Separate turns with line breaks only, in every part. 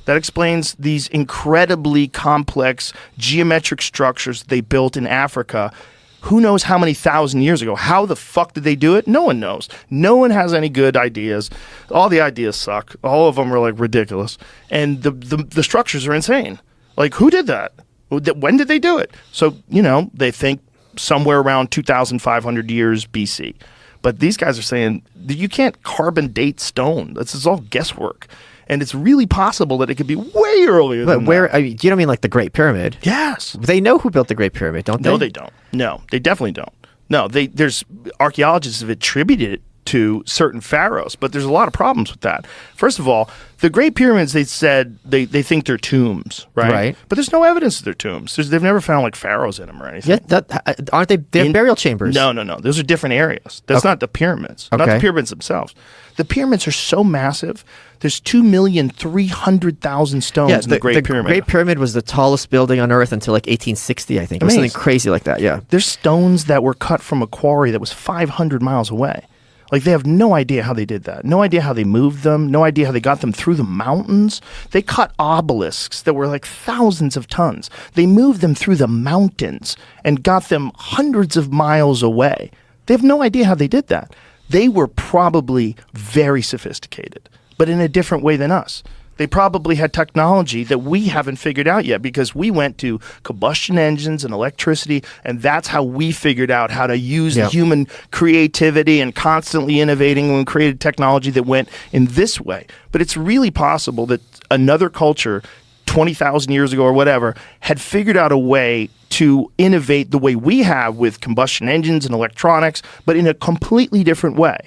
That explains these incredibly complex geometric structures they built in Africa. Who knows how many thousand years ago? How the fuck did they do it? No one knows. No one has any good ideas. All the ideas suck. All of them are like ridiculous. And the structures are insane. Like, who did that? When did they do it? So, you know, they think somewhere around 2,500 years BC. But these guys are saying that you can't carbon date stone. This is all guesswork. And it's really possible that it could be way earlier than that.
I mean, you don't mean like the Great Pyramid?
Yes.
They know who built the Great Pyramid, don't they?
No, they don't. No, they definitely don't. No, there's archaeologists have attributed it to certain pharaohs, but there's a lot of problems with that. First of all, the Great Pyramids, they said they think they're tombs, right?
Right.
But there's no evidence that they're tombs. They've never found like pharaohs in them or anything.
Yeah, aren't they? They're burial chambers.
No. Those are different areas. That's not the pyramids. Not the pyramids themselves. The pyramids are so massive. There's 2,300,000 stones in the Great Pyramid.
The Great Pyramid was the tallest building on Earth until like 1860, I think. It was something crazy like that, yeah.
There's stones that were cut from a quarry that was 500 miles away. Like, they have no idea how they did that. No idea how they moved them. No idea how they got them through the mountains. They cut obelisks that were like thousands of tons. They moved them through the mountains and got them hundreds of miles away. They have no idea how they did that. They were probably very sophisticated, but in a different way than us. They probably had technology that we haven't figured out yet, because we went to combustion engines and electricity, and that's how we figured out how to use human creativity and constantly innovating, and we created technology that went in this way. But it's really possible that another culture 20,000 years ago or whatever had figured out a way to innovate the way we have with combustion engines and electronics, but in a completely different way.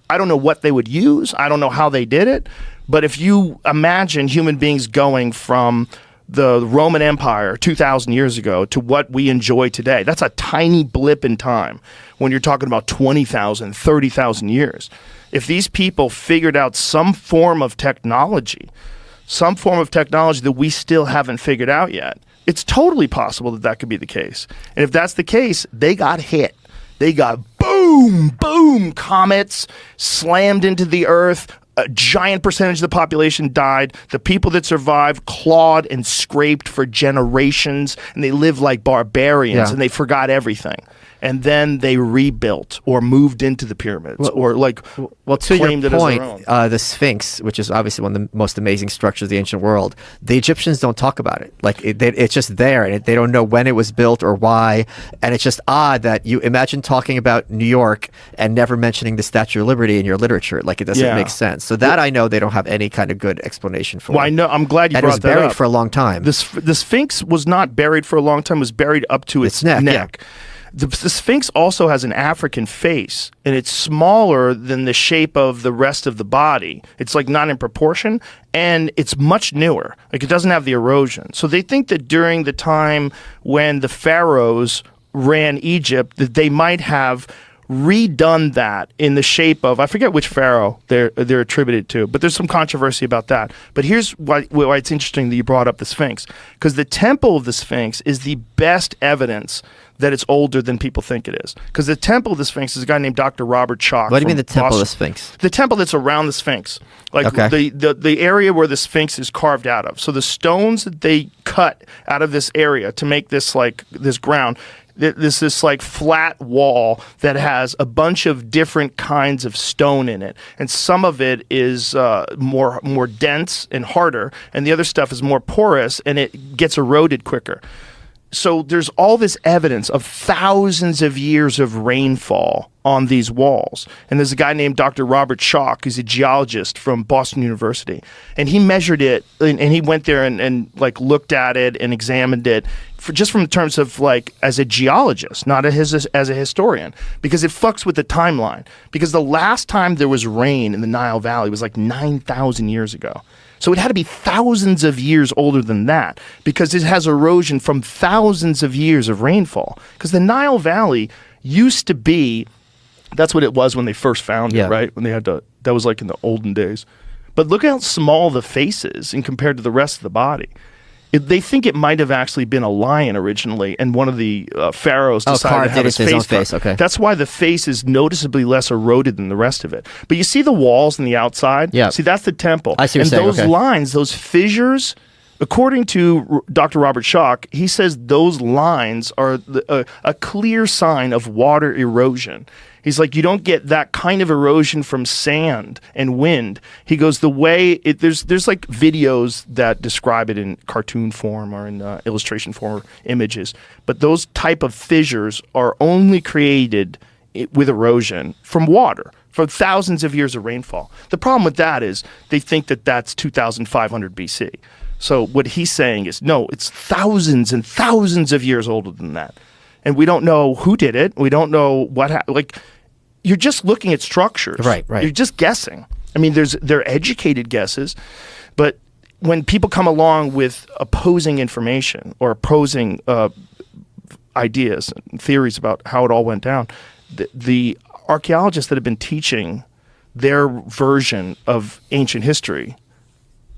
I don't know what they would use. I don't know how they did it. But if you imagine human beings going from the Roman Empire 2,000 years ago to what we enjoy today, that's a tiny blip in time when you're talking about 20,000, 30,000 years. If these people figured out some form of technology that we still haven't figured out yet, it's totally possible that that could be the case. And if that's the case, they got hit. They got boom, comets slammed into the earth. A giant percentage of the population died. The people that survived clawed and scraped for generations, and they lived like barbarians, and they forgot everything. And then they rebuilt or moved into the pyramids, or like
to
claimed
your point,
it as their own.
the Sphinx, which is obviously one of the most amazing structures of the ancient world, the Egyptians don't talk about it. Like it's just there, and they don't know when it was built or why. And it's just odd that you imagine talking about New York and never mentioning the Statue of Liberty in your literature. Like, it doesn't make sense. So that I know they don't have any kind of good explanation for.
Well, I know. I'm glad you brought that up.
And it was buried for a long time.
The Sphinx was not buried for a long time. It was buried up to its neck.
Yeah.
The Sphinx also has an African face, and it's smaller than the shape of the rest of the body. It's like not in proportion, and it's much newer. Like, it doesn't have the erosion. So they think that during the time when the pharaohs ran Egypt, that they might have redone that in the shape of, I forget which pharaoh they're attributed to, but there's some controversy about that. But here's why it's interesting that you brought up the Sphinx, because the temple of the Sphinx is the best evidence that it's older than people think it is. Because the temple of the Sphinx is a guy named Dr. Robert Schoch.
What do you mean the temple of the Sphinx?
The temple that's around the Sphinx. Like the area where the Sphinx is carved out of. So the stones that they cut out of this area to make this, like, this ground, this like flat wall that has a bunch of different kinds of stone in it, and some of it is more dense and harder, and the other stuff is more porous, and it gets eroded quicker. So there's all this evidence of thousands of years of rainfall on these walls. And there's a guy named Dr. Robert Schoch, who's a geologist from Boston University. And he measured it, and he went there and like looked at it and examined it just from terms of, like, as a geologist, not as a historian, because it fucks with the timeline. Because the last time there was rain in the Nile Valley was like 9,000 years ago. So it had to be thousands of years older than that, because it has erosion from thousands of years of rainfall. Because the Nile Valley used to be, that's what it was when they first found it, right? When they had to, that was like in the olden days. But look how small the face is in compared to the rest of the body. They think it might have actually been a lion originally, and one of the pharaohs decided to have his
own
face.
face. Okay,
that's why the face is noticeably less eroded than the rest of it. But you see the walls on the outside.
Yeah.
See, that's the temple.
I see what
and
you're saying.
those lines, those fissures. According to Dr. Robert Schoch, he says those lines are a clear sign of water erosion. He's like, you don't get that kind of erosion from sand and wind. He goes, the way there's like videos that describe it in cartoon form or in illustration form or images, but those type of fissures are only created with erosion from water, from thousands of years of rainfall. The problem with that is they think that that's 2,500 BC. So what he's saying is, no, it's thousands and thousands of years older than that. And we don't know who did it. We don't know what like, you're just looking at structures.
Right.
You're just guessing. I mean, they're educated guesses, but when people come along with opposing information or opposing ideas and theories about how it all went down, the archaeologists that have been teaching their version of ancient history,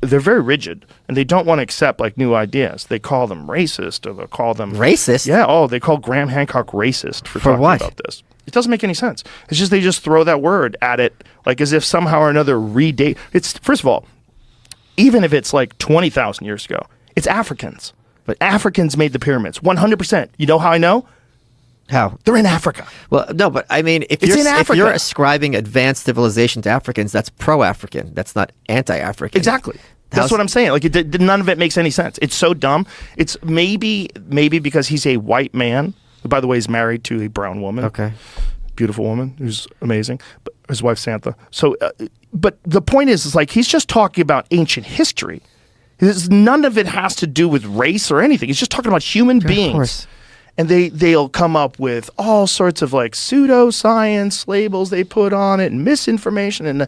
they're very rigid, and they don't want to accept like new ideas. They call them racist, or they'll call them
racist.
Yeah. Oh, they call Graham Hancock racist for talking
what?
about this. It doesn't make any sense. It's just they just throw that word at it like as if somehow or another redate. It's first of all, even if it's like 20,000 years ago, it's Africans. But Africans made the pyramids 100%. You know how I know?
How?
They're in Africa.
Well, no, but I mean, if you're ascribing advanced civilization to Africans, that's pro-African. That's not anti-African.
Exactly. That's what I'm saying. Like, none of it makes any sense. It's so dumb. It's maybe because he's a white man, who, by the way, is married to a brown woman.
Okay.
Beautiful woman who's amazing. But his wife, Santha. So, but the point is like, he's just talking about ancient history. None of it has to do with race or anything. He's just talking about human beings. Of course. And they'll come up with all sorts of like pseudoscience labels they put on it and misinformation. And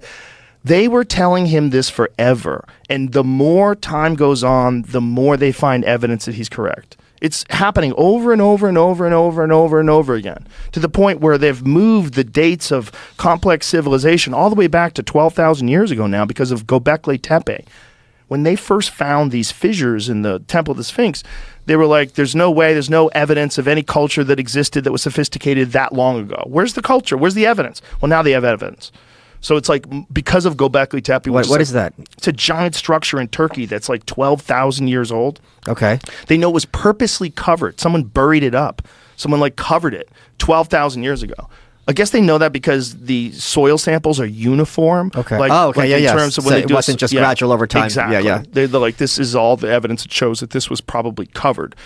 they were telling him this forever. And the more time goes on, the more they find evidence that he's correct. It's happening over and over and over and over and over and over again, to the point where they've moved the dates of complex civilization all the way back to 12,000 years ago now because of Göbekli Tepe. When they first found these fissures in the Temple of the Sphinx, they were like, there's no way, there's no evidence of any culture that existed that was sophisticated that long ago. Where's the culture? Where's the evidence? Well, now they have evidence. So it's like, because of Göbekli Tepe.
What is that?
It's a giant structure in Turkey that's like 12,000 years old.
Okay.
They know it was purposely covered. Someone buried it up. Someone like covered it 12,000 years ago. I guess they know that because the soil samples are uniform.
Okay.
Like, in terms of when
so
they do
it wasn't just gradual over time.
Exactly.
Yeah.
They're like, this is all the evidence that shows that this was probably covered.